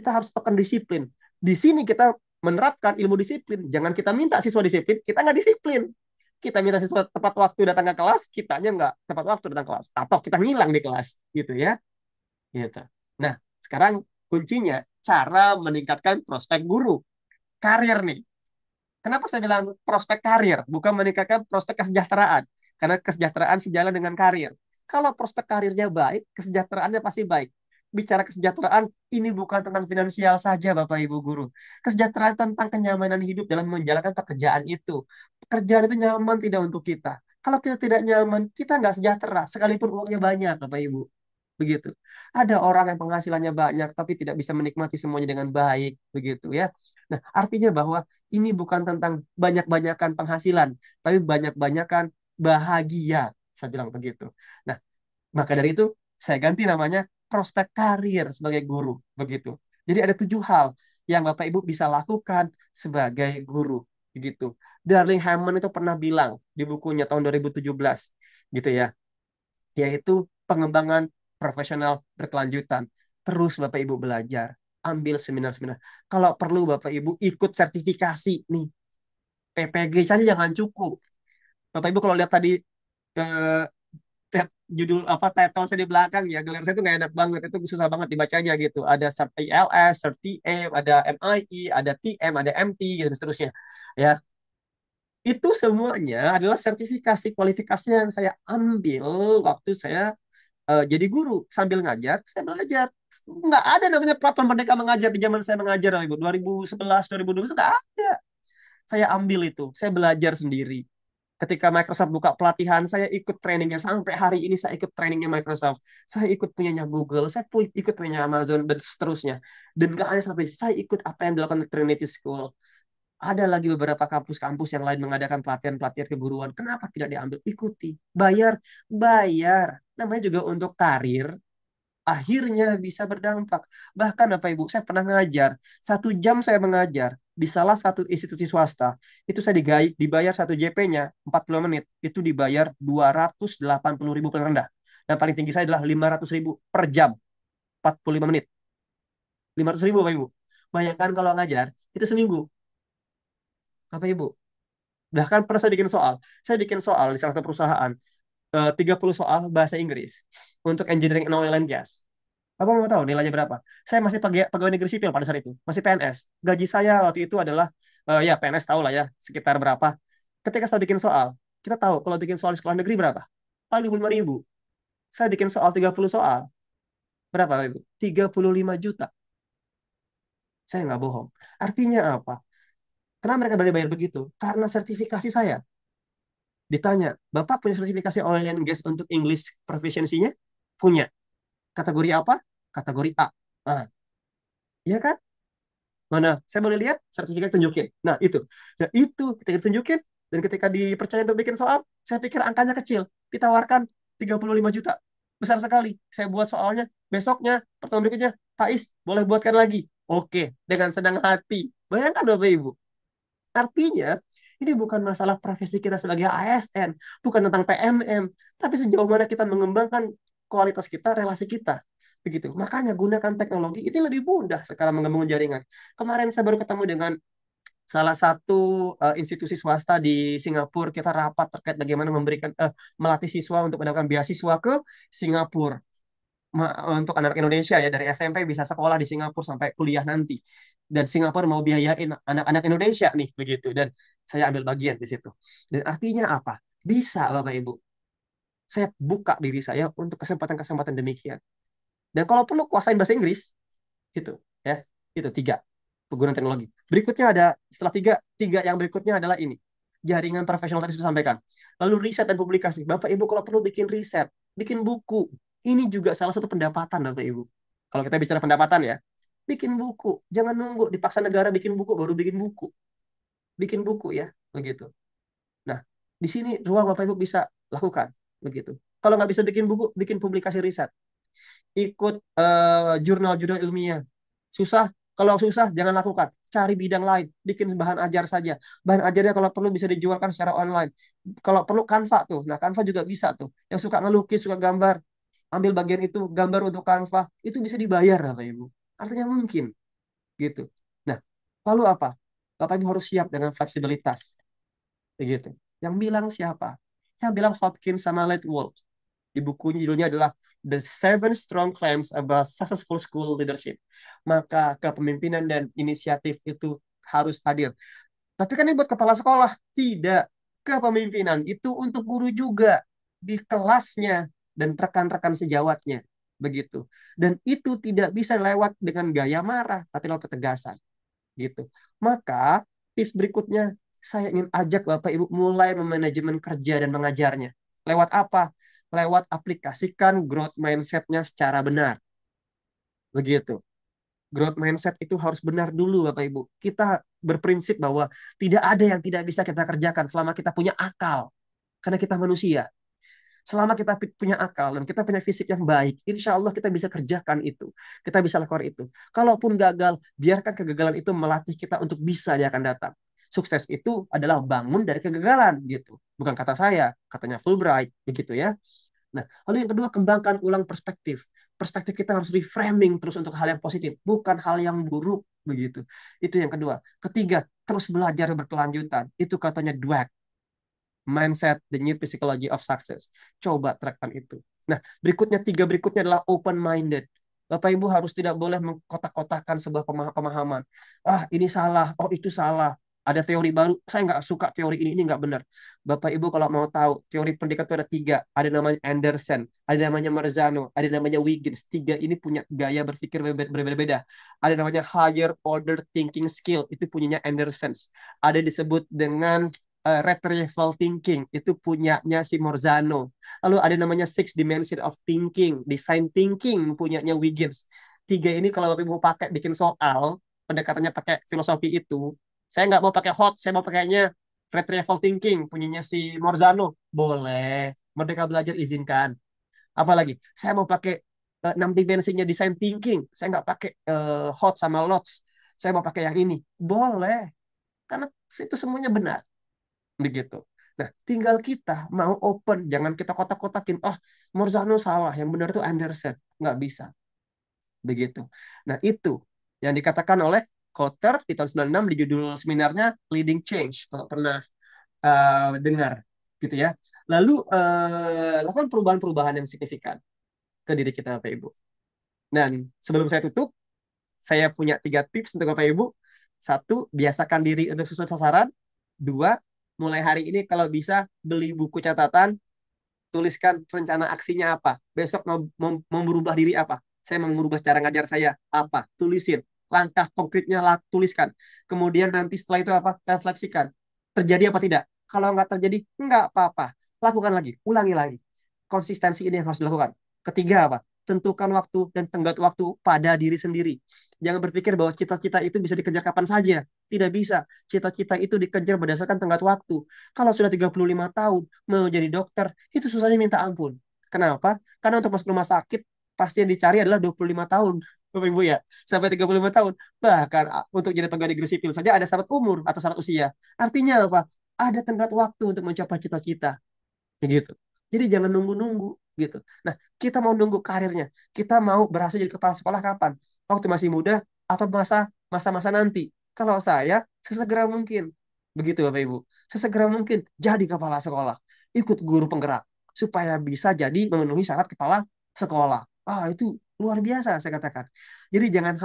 kita harus pekan disiplin. Di sini kita menerapkan ilmu disiplin. Jangan kita minta siswa disiplin, kita nggak disiplin. Kita minta siswa tepat waktu datang ke kelas, kitanya nggak tepat waktu datang ke kelas. Atau kita ngilang di kelas, gitu ya. Gitu. Nah, sekarang kuncinya cara meningkatkan prospek guru. Karir nih. Kenapa saya bilang prospek karir, bukan meningkatkan prospek kesejahteraan? Karena kesejahteraan sejalan dengan karir. Kalau prospek karirnya baik, kesejahteraannya pasti baik. Bicara kesejahteraan, ini bukan tentang finansial saja, Bapak Ibu guru. Kesejahteraan tentang kenyamanan hidup dalam menjalankan pekerjaan itu. Pekerjaan itu nyaman tidak untuk kita. Kalau kita tidak nyaman, kita nggak sejahtera, sekalipun uangnya banyak, Bapak Ibu. Begitu. Ada orang yang penghasilannya banyak, tapi tidak bisa menikmati semuanya dengan baik, begitu ya. Nah, artinya bahwa ini bukan tentang banyak-banyakan penghasilan, tapi banyak-banyakan bahagia. Saya bilang begitu. Nah, maka dari itu saya ganti namanya prospek karir sebagai guru. Begitu. Jadi ada 7 hal yang Bapak Ibu bisa lakukan sebagai guru. Begitu. Darling Hammond itu pernah bilang di bukunya tahun 2017. Gitu ya. Yaitu pengembangan profesional berkelanjutan. Terus Bapak Ibu belajar. Ambil seminar-seminar. Kalau perlu Bapak Ibu ikut sertifikasi nih. PPG saja jangan cukup. Bapak Ibu kalau lihat tadi eh, judul apa title saya di belakang ya gelar saya itu nggak enak banget itu susah banget dibacanya gitu ada cert ILS, cert TM, ada MIE, ada TM, ada MT gitu dan seterusnya ya itu semuanya adalah sertifikasi kualifikasi yang saya ambil waktu saya jadi guru sambil ngajar saya belajar nggak ada namanya peraturan merdeka mengajar di zaman saya mengajar ibu 2011 2012 nggak ada saya ambil itu saya belajar sendiri ketika Microsoft buka pelatihan, saya ikut trainingnya sampai hari ini saya ikut trainingnya Microsoft. Saya ikut punyanya Google, saya pun ikut punya Amazon dan seterusnya. Dan gak hanya sampai saya ikut apa yang dilakukan di Trinity School. Ada lagi beberapa kampus-kampus yang lain mengadakan pelatihan-pelatihan keguruan. Kenapa tidak diambil? Ikuti. Bayar, bayar. Namanya juga untuk karir akhirnya bisa berdampak. Bahkan Bapak Ibu, saya pernah ngajar. 1 jam saya mengajar di salah satu institusi swasta. Itu saya dibayar 1 JP-nya 40 menit. Itu dibayar 280.000 paling rendah. Dan paling tinggi saya adalah 500.000 per jam. 45 menit. 500.000 Bapak Ibu. Bayangkan kalau ngajar, itu seminggu. Bapak Ibu. Bahkan pernah saya bikin soal. Saya bikin soal di salah satu perusahaan. 30 soal bahasa Inggris. Untuk engineering and oil and gas. Apa mau tahu nilainya berapa? Saya masih pegawai negeri sipil pada saat itu, masih PNS. Gaji saya waktu itu adalah ya PNS tahu lah ya sekitar berapa. Ketika saya bikin soal, kita tahu kalau bikin soal di sekolah negeri berapa? Paling 5.000. Saya bikin soal 30 soal. Berapa, Ibu? 35 juta. Saya nggak bohong. Artinya apa? Kenapa mereka berani bayar begitu? Karena sertifikasi saya. Ditanya, Bapak punya sertifikasi oil and gas untuk English proficiency-nya? Punya. Kategori apa? Kategori A. Nah, iya kan? Mana? Saya boleh lihat sertifikat tunjukin. Nah, itu. Nah, itu ketika ditunjukin dan ketika dipercaya untuk bikin soal, saya pikir angkanya kecil. Ditawarkan 35 juta. Besar sekali. Saya buat soalnya, besoknya, pertemuan berikutnya, Pak Is, boleh buatkan lagi. Oke, dengan senang hati. Bayangkan Bapak Ibu. Artinya, ini bukan masalah profesi kita sebagai ASN, bukan tentang PMM, tapi sejauh mana kita mengembangkan kualitas kita, relasi kita. Begitu. Makanya gunakan teknologi ini lebih mudah sekarang mengembangkan jaringan. Kemarin saya baru ketemu dengan salah satu institusi swasta di Singapura. Kita rapat terkait bagaimana melatih siswa untuk mendapatkan beasiswa ke Singapura untuk anak Indonesia ya dari SMP bisa sekolah di Singapura sampai kuliah nanti. Dan Singapura mau biayain anak-anak Indonesia nih begitu dan saya ambil bagian di situ. Dan artinya apa? Bisa Bapak Ibu. Saya buka diri saya untuk kesempatan-kesempatan demikian. Dan kalau perlu kuasain bahasa Inggris itu ya. Itu 3 penggunaan teknologi. Berikutnya ada setelah tiga yang berikutnya adalah ini. Jaringan profesional tadi sudah sampaikan. Lalu riset dan publikasi. Bapak Ibu kalau perlu bikin riset, bikin buku. Ini juga salah satu pendapatan Bapak Ibu. Kalau kita bicara pendapatan ya, bikin buku. Jangan nunggu dipaksa negara bikin buku baru bikin buku. Bikin buku ya, begitu. Nah, di sini ruang Bapak Ibu bisa lakukan begitu. Kalau nggak bisa bikin buku, bikin publikasi riset. Ikut jurnal-jurnal ilmiah. Susah, kalau susah jangan lakukan. Cari bidang lain, bikin bahan ajar saja. Bahan ajarnya kalau perlu bisa dijualkan secara online. Kalau perlu Canva tuh. Nah, Canva juga bisa tuh. Yang suka ngelukis, suka gambar, ambil bagian itu, gambar untuk Canva, itu bisa dibayar Bapak Ibu. Artinya mungkin. gitu. Nah, lalu apa? Bapak Ibu harus siap dengan fleksibilitas, begitu. Yang bilang siapa? Yang bilang Hopkins sama Letwolf. Di bukunya judulnya adalah The Seven Strong Claims About Successful School Leadership. Maka kepemimpinan dan inisiatif itu harus hadir. Tapi kan ini buat kepala sekolah. Tidak. Kepemimpinan itu untuk guru juga. Di kelasnya dan rekan-rekan sejawatnya. Begitu. Dan itu tidak bisa lewat dengan gaya marah, tapi lewat ketegasan. Gitu. Maka tips berikutnya saya ingin ajak Bapak Ibu mulai memanajemen kerja dan mengajarnya. Lewat apa? Lewat aplikasikan growth mindset-nya secara benar. Begitu. Growth mindset itu harus benar dulu Bapak Ibu. Kita berprinsip bahwa tidak ada yang tidak bisa kita kerjakan selama kita punya akal. Karena kita manusia. Selama kita punya akal dan kita punya fisik yang baik, insya Allah kita bisa kerjakan itu. Kita bisa lakukan itu. Kalaupun gagal, biarkan kegagalan itu melatih kita untuk bisa di akan datang. Sukses itu adalah bangun dari kegagalan gitu. Bukan kata saya, katanya Fulbright begitu ya. Nah, lalu yang kedua, kembangkan ulang perspektif. Perspektif kita harus reframing terus untuk hal yang positif, bukan hal yang buruk begitu. Itu yang kedua. Ketiga, terus belajar berkelanjutan. Itu katanya Dweck. Mindset, the new psychology of success. Coba terapkan itu. Nah, berikutnya, tiga berikutnya adalah open-minded. Bapak Ibu harus tidak boleh mengkotak-kotakan sebuah pemahaman. Ah, ini salah. Oh, itu salah. Ada teori baru. Saya nggak suka teori ini nggak benar. Bapak Ibu kalau mau tahu, teori pendidikan itu ada tiga. Ada namanya Anderson, ada namanya Marzano, ada namanya Wiggins. Tiga ini punya gaya berpikir berbeda-beda. Ada namanya higher order thinking skill. Itu punyanya Anderson. Ada disebut dengan retrieval thinking itu punyanya si Morzano. Lalu ada namanya six dimension of thinking, design thinking punyanya Wiggins. Tiga ini kalau Bapak mau pakai bikin soal, pendekatannya pakai filosofi itu, saya nggak mau pakai hot, saya mau pakainya retrieval thinking punyanya si Morzano. Boleh. Merdeka Belajar izinkan. Apalagi, saya mau pakai enam dimensinya design thinking. Saya nggak pakai hot sama lots. Saya mau pakai yang ini. Boleh. Karena itu semuanya benar begitu. Nah, tinggal kita mau open, jangan kita kotak-kotakin. Oh, Morzano salah, yang benar itu Anderson. Nggak bisa, begitu. Nah, itu yang dikatakan oleh Kotter di tahun 96 di judul seminarnya Leading Change, kalau pernah dengar, gitu ya. Lalu, lakukan perubahan-perubahan yang signifikan ke diri kita, Bapak Ibu. Dan sebelum saya tutup, saya punya tiga tips untuk Bapak Ibu. Satu, biasakan diri untuk susun sasaran. Dua, mulai hari ini kalau bisa beli buku catatan, tuliskan rencana aksinya apa. Besok mau berubah diri apa. Saya mau merubah cara ngajar saya apa. Tulisin. Langkah konkretnya tuliskan. Kemudian nanti setelah itu apa? Refleksikan. Terjadi apa tidak? Kalau nggak terjadi, nggak apa-apa. Lakukan lagi. Ulangi lagi. Konsistensi ini yang harus dilakukan. Ketiga apa? Tentukan waktu dan tenggat waktu pada diri sendiri. Jangan berpikir bahwa cita-cita itu bisa dikejar kapan saja. Tidak bisa. Cita-cita itu dikejar berdasarkan tenggat waktu. Kalau sudah 35 tahun mau jadi dokter, itu susahnya minta ampun. Kenapa? Karena untuk masuk rumah sakit, pasti yang dicari adalah 25 tahun. Bapak Ibu ya, sampai 35 tahun. Bahkan untuk jadi pegawai negeri sipil saja ada syarat umur atau syarat usia. Artinya apa? Ada tenggat waktu untuk mencapai cita-cita. Begitu. Jadi jangan nunggu-nunggu gitu. Nah, kita mau nunggu karirnya. Kita mau berhasil jadi kepala sekolah kapan? Waktu masih muda atau masa-masa nanti? Kalau saya sesegera mungkin. Begitu Bapak Ibu. Sesegera mungkin jadi kepala sekolah. Ikut guru penggerak supaya bisa jadi memenuhi syarat kepala sekolah. Ah, itu luar biasa saya katakan. Jadi jangan